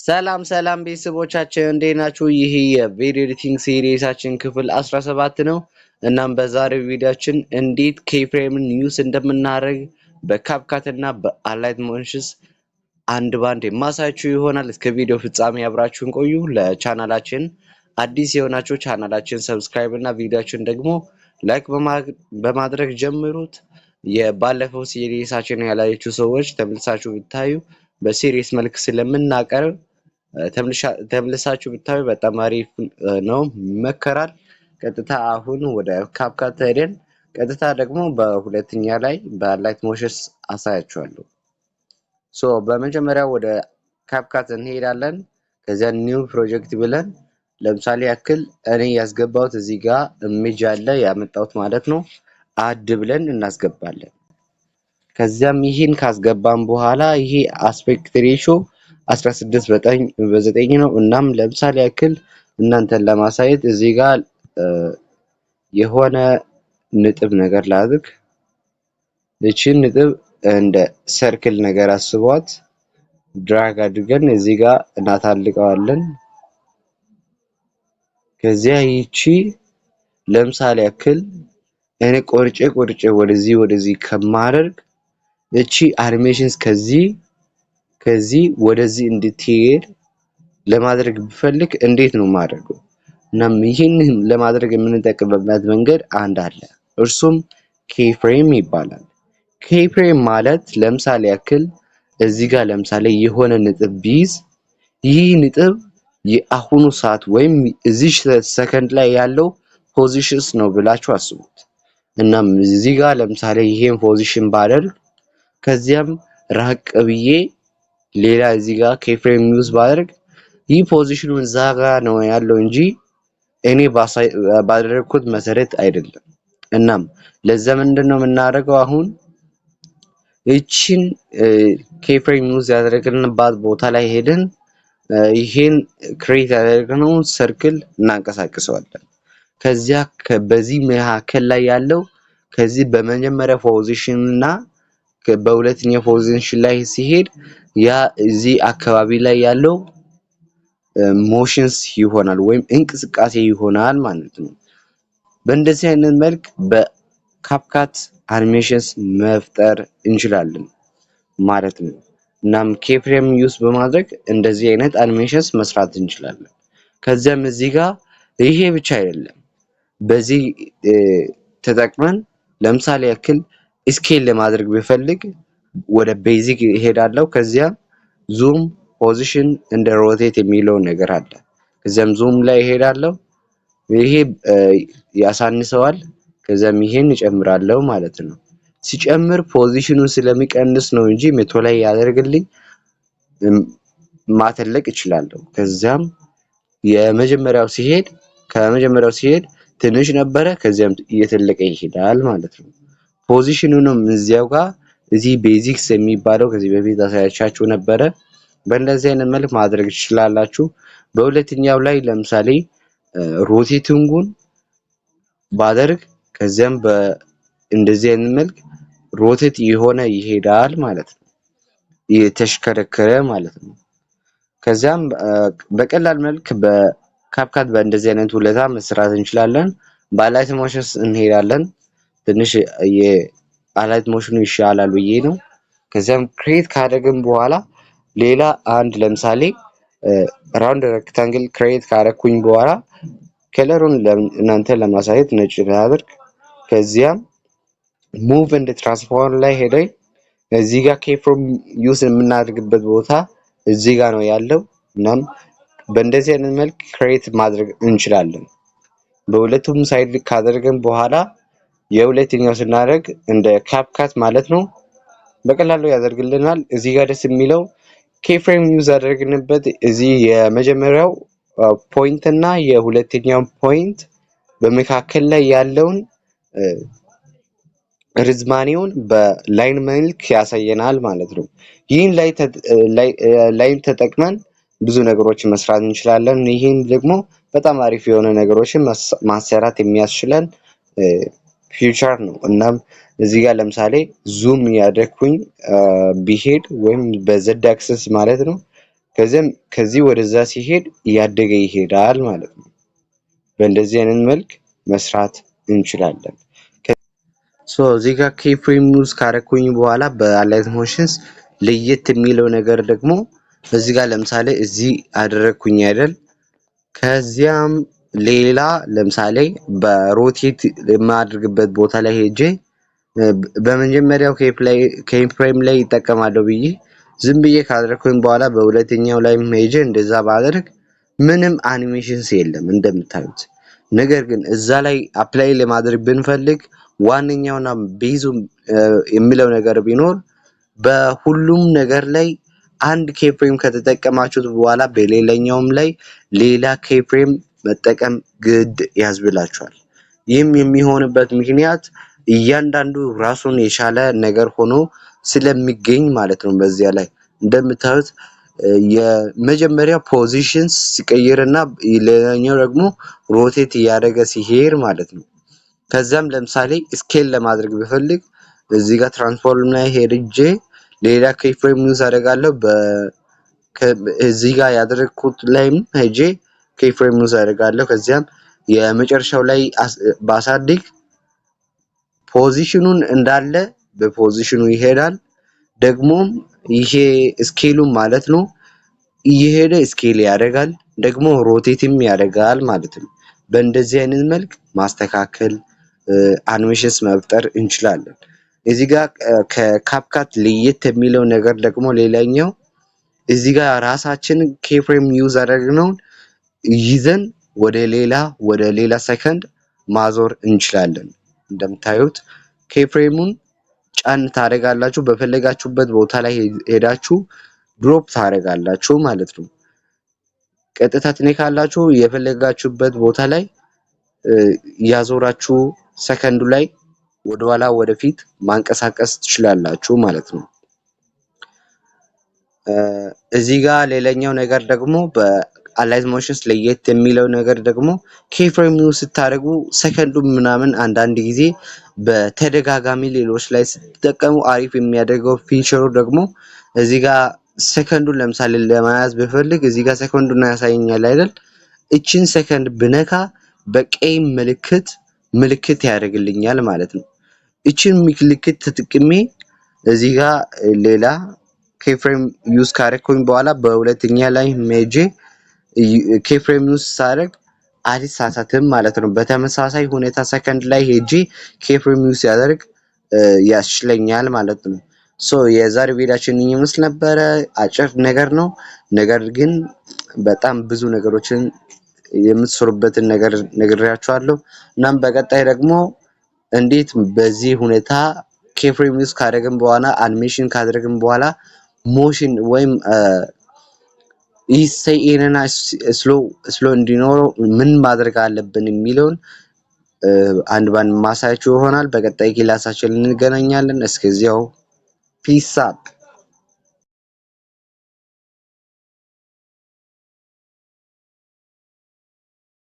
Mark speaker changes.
Speaker 1: ሰላም ሰላም ቤተሰቦቻችን እንዴት ናችሁ? ይህ የቪዲዮ ኤዲቲንግ ሲሪሳችን ክፍል 17 ነው። እናም በዛሬው ቪዲዮአችን እንዴት ኬፍሬምን ዩስ እንደምናደርግ በካፕካት እና በአላይት ሞሽንስ አንድ ባንድ የማሳያችሁ ይሆናል። እስከ ቪዲዮ ፍጻሜ አብራችሁን ቆዩ። ለቻናላችን አዲስ የሆናችሁ ቻናላችን ሰብስክራይብ እና ቪዲዮአችን ደግሞ ላይክ በማድረግ ጀምሩት። የባለፈው ሲሪሳችን ያላያችሁ ሰዎች ተመልሳችሁ ብታዩ በሲሪስ መልክ ስለምናቀርብ ተመልሳችሁ ብታዩ በጣም አሪፍ ነው፣ ይመከራል። ቀጥታ አሁን ወደ ካፕካት ሄደን ቀጥታ ደግሞ በሁለተኛ ላይ በላይት ሞሽንስ አሳያችኋለሁ። በመጀመሪያ ወደ ካፕካት እንሄዳለን። ከዚያ ኒው ፕሮጀክት ብለን ለምሳሌ ያክል እኔ ያስገባሁት እዚህ ጋር ኢሜጅ አለ ያመጣሁት ማለት ነው። አድ ብለን እናስገባለን። ከዚያም ይሄን ካስገባን በኋላ ይሄ አስፔክት ሬሾ 16:9 ነው። እናም ለምሳሌ ያክል እናንተን ለማሳየት እዚህ ጋር የሆነ ንጥብ ነገር ላድርግ። እቺን ንጥብ እንደ ሰርክል ነገር አስቧት። ድራግ አድርገን እዚህ ጋር እናታልቀዋለን። ከዚያ ይቺ ለምሳሌ ያክል እኔ ቆርጬ ወደዚህ ከማደርግ እቺ አኒሜሽንስ ከዚህ ወደዚህ እንድትሄድ ለማድረግ ብፈልግ እንዴት ነው ማድረገው? እናም ይሄን ለማድረግ የምንጠቀምበት መንገድ አንድ አለ። እርሱም ኬፍሬም ይባላል። ኬፍሬም ማለት ለምሳሌ ያክል እዚህ ጋር ለምሳሌ የሆነ ንጥብ ቢይዝ ይህ ንጥብ የአሁኑ ሰዓት ወይም እዚህ ሰከንድ ላይ ያለው ፖዚሽንስ ነው ብላችሁ አስቡት። እናም እዚህ ጋር ለምሳሌ ይሄን ፖዚሽን ባደርግ ከዚያም ራቅ ብዬ ሌላ እዚህ ጋር ኬፍሬም ዩዝ ባደርግ ይህ ፖዚሽኑ እዛ ጋር ነው ያለው እንጂ እኔ ባደረግኩት መሰረት አይደለም። እናም ለዛ ምንድነው የምናደርገው? አሁን እቺን ኬፍሬም ዩዝ ያደረግንባት ቦታ ላይ ሄደን ይሄን ክሬት ያደረግነውን ሰርክል እናንቀሳቅሰዋለን። ከዚያ በዚህ መካከል ላይ ያለው ከዚህ በመጀመሪያ ፖዚሽን እና በሁለተኛ ፖዚሽን ላይ ሲሄድ ያ እዚህ አካባቢ ላይ ያለው ሞሽንስ ይሆናል ወይም እንቅስቃሴ ይሆናል ማለት ነው። በእንደዚህ አይነት መልክ በካፕካት አኒሜሽንስ መፍጠር እንችላለን ማለት ነው። እናም ኬፍሬም ዩስ በማድረግ እንደዚህ አይነት አኒሜሽንስ መስራት እንችላለን። ከዚያም እዚህ ጋር ይሄ ብቻ አይደለም፣ በዚህ ተጠቅመን ለምሳሌ ያክል ስኬል ለማድረግ ቢፈልግ ወደ ቤዚክ እሄዳለሁ። ከዚያም ዙም ፖዚሽን እንደ ሮቴት የሚለው ነገር አለ። ከዚያም ዙም ላይ እሄዳለሁ። ይሄ ያሳንሰዋል። ከዚያም ይሄን እጨምራለሁ ማለት ነው። ሲጨምር ፖዚሽኑን ስለሚቀንስ ነው እንጂ ሜቶ ላይ ያደርግልኝ ማተለቅ እችላለሁ። ከዚያም ከመጀመሪያው ሲሄድ ትንሽ ነበረ፣ ከዚያም እየተለቀ ይሄዳል ማለት ነው። ፖዚሽኑንም እዚያው ጋር እዚህ ቤዚክስ የሚባለው ከዚህ በፊት አሳያቻችሁ ነበረ። በእንደዚህ አይነት መልክ ማድረግ ትችላላችሁ። በሁለተኛው ላይ ለምሳሌ ሮቴቲንጉን ባደርግ ከዚያም እንደዚህ አይነት መልክ ሮቴት የሆነ ይሄዳል ማለት ነው፣ የተሽከረከረ ማለት ነው። ከዚያም በቀላል መልክ በካፕካት በእንደዚህ አይነት ሁኔታ መስራት እንችላለን። በላይት ሞሽንስ እንሄዳለን። ትንሽ የአላይት ሞሽኑ ይሻላል ብዬ ነው። ከዚያም ክሬት ካደረግን በኋላ ሌላ አንድ ለምሳሌ ራውንድ ሬክታንግል ክሬት ካደረኩኝ በኋላ ከለሩን እናንተ ለማሳየት ነጭ ላድርግ። ከዚያም ሙቭ እንደ ትራንስፎርም ላይ ሄደን እዚህ ጋር ኬፍሬም ዩስ የምናደርግበት ቦታ እዚህ ጋር ነው ያለው። እናም በእንደዚህ አይነት መልክ ክሬት ማድረግ እንችላለን። በሁለቱም ሳይድ ካደረግን በኋላ የሁለተኛው ስናደርግ እንደ ካፕካት ማለት ነው በቀላሉ ያደርግልናል። እዚህ ጋር ደስ የሚለው ኬፍሬም ዩዝ ያደረግንበት እዚህ የመጀመሪያው ፖይንት እና የሁለተኛው ፖይንት በመካከል ላይ ያለውን ርዝማኔውን በላይን መልክ ያሳየናል ማለት ነው። ይህን ላይን ተጠቅመን ብዙ ነገሮችን መስራት እንችላለን። ይህን ደግሞ በጣም አሪፍ የሆነ ነገሮችን ማሰራት የሚያስችለን ፊውቸር ነው። እናም እዚህ ጋር ለምሳሌ ዙም ያደረኩኝ ቢሄድ ወይም በዘድ አክሰስ ማለት ነው ከዚህ ወደዛ ሲሄድ እያደገ ይሄዳል ማለት ነው። በእንደዚህ አይነት መልክ መስራት እንችላለን። እዚህ ጋር ኬፍሬም ዩዝ ካረኩኝ በኋላ በአላይት ሞሽንስ ለየት የሚለው ነገር ደግሞ እዚህ ጋር ለምሳሌ እዚህ አደረግኩኝ አይደል? ከዚያም ሌላ ለምሳሌ በሮቴት የማድርግበት ቦታ ላይ ሄጄ በመጀመሪያው ከፍሬም ላይ ይጠቀማለሁ ብዬ ዝም ብዬ ካደረኩኝ በኋላ በሁለተኛው ላይ ሄጄ እንደዛ ባደርግ ምንም አኒሜሽንስ የለም እንደምታዩት። ነገር ግን እዛ ላይ አፕላይ ለማድረግ ብንፈልግ ዋነኛውና ቤዙ የሚለው ነገር ቢኖር በሁሉም ነገር ላይ አንድ ኬፍሬም ከተጠቀማችሁት በኋላ በሌላኛውም ላይ ሌላ ኬፍሬም መጠቀም ግድ ያስብላችኋል። ይህም የሚሆንበት ምክንያት እያንዳንዱ ራሱን የቻለ ነገር ሆኖ ስለሚገኝ ማለት ነው። በዚያ ላይ እንደምታዩት የመጀመሪያ ፖዚሽን ሲቀይርና ሌላኛው ደግሞ ሮቴት እያደረገ ሲሄድ ማለት ነው። ከዛም ለምሳሌ ስኬል ለማድረግ ብፈልግ እዚህ ጋር ትራንስፎርም ላይ ሄድጄ ሌላ ኬፍሬም ዩዝ አደርጋለሁ። እዚህ ጋር ያደረግኩት ላይም ሄጄ ኬፍሬም ዩዝ አደርጋለሁ። ከዚያም የመጨረሻው ላይ ባሳድግ ፖዚሽኑን እንዳለ በፖዚሽኑ ይሄዳል። ደግሞም ይሄ ስኬሉ ማለት ነው እየሄደ ስኬል ያደርጋል፣ ደግሞ ሮቴትም ያደርጋል ማለት ነው። በእንደዚህ አይነት መልክ ማስተካከል አኒሜሽንስ መፍጠር እንችላለን። እዚህ ጋር ከካፕካት ለየት የሚለው ነገር ደግሞ ሌላኛው እዚህ ጋር ራሳችን ኬፍሬም ዩዝ አደረግነውን ይዘን ወደ ሌላ ሰከንድ ማዞር እንችላለን። እንደምታዩት ኬፍሬሙን ጫን ታደርጋላችሁ፣ በፈለጋችሁበት ቦታ ላይ ሄዳችሁ ድሮፕ ታደርጋላችሁ ማለት ነው። ቀጥታ ትነካላችሁ፣ የፈለጋችሁበት ቦታ ላይ ያዞራችሁ ሰከንዱ ላይ ወደኋላ ወደፊት ማንቀሳቀስ ትችላላችሁ ማለት ነው። እዚህ ጋር ሌላኛው ነገር ደግሞ በአላይት ሞሽንስ ለየት የሚለው ነገር ደግሞ ኬፍሬም ዩዝ ስታደርጉ ሰከንዱ ምናምን አንዳንድ ጊዜ በተደጋጋሚ ሌሎች ላይ ስትጠቀሙ አሪፍ የሚያደርገው ፊቸሩ ደግሞ እዚህ ጋር ሰከንዱን ለምሳሌ ለመያዝ ብፈልግ እዚህ ጋር ሰከንዱን ያሳየኛል አይደል? እቺን ሰከንድ ብነካ በቀይ ምልክት ያደርግልኛል ማለት ነው። እቺን ምልክት ተጠቅሜ እዚህ ጋር ሌላ ኬፍሬም ዩዝ ካረኩኝ በኋላ በሁለተኛ ላይ ሜጄ ኬፍሬም ዩዝ ሳደርግ አልሳሳትም ማለት ነው። በተመሳሳይ ሁኔታ ሰከንድ ላይ ሄጄ ኬፍሬም ዩዝ ሲያደርግ ያስችለኛል ማለት ነው። የዛሬ ቪዲዮአችን ይመስል ነበረ። አጭር ነገር ነው፣ ነገር ግን በጣም ብዙ ነገሮችን የምትሰሩበትን ነገር ነግሬያችኋለሁ። እናም በቀጣይ ደግሞ እንዴት በዚህ ሁኔታ ኬፍሬም ዩዝ ካደረግን በኋላ አኒሜሽን ካደረግን በኋላ ሞሽን ወይም ይሄንና ስሎ እንዲኖረው ምን ማድረግ አለብን የሚለውን አንድ ባንድ ማሳያችሁ ይሆናል። በቀጣይ ክላሳችን እንገናኛለን። እስከዚያው ፒስ አፕ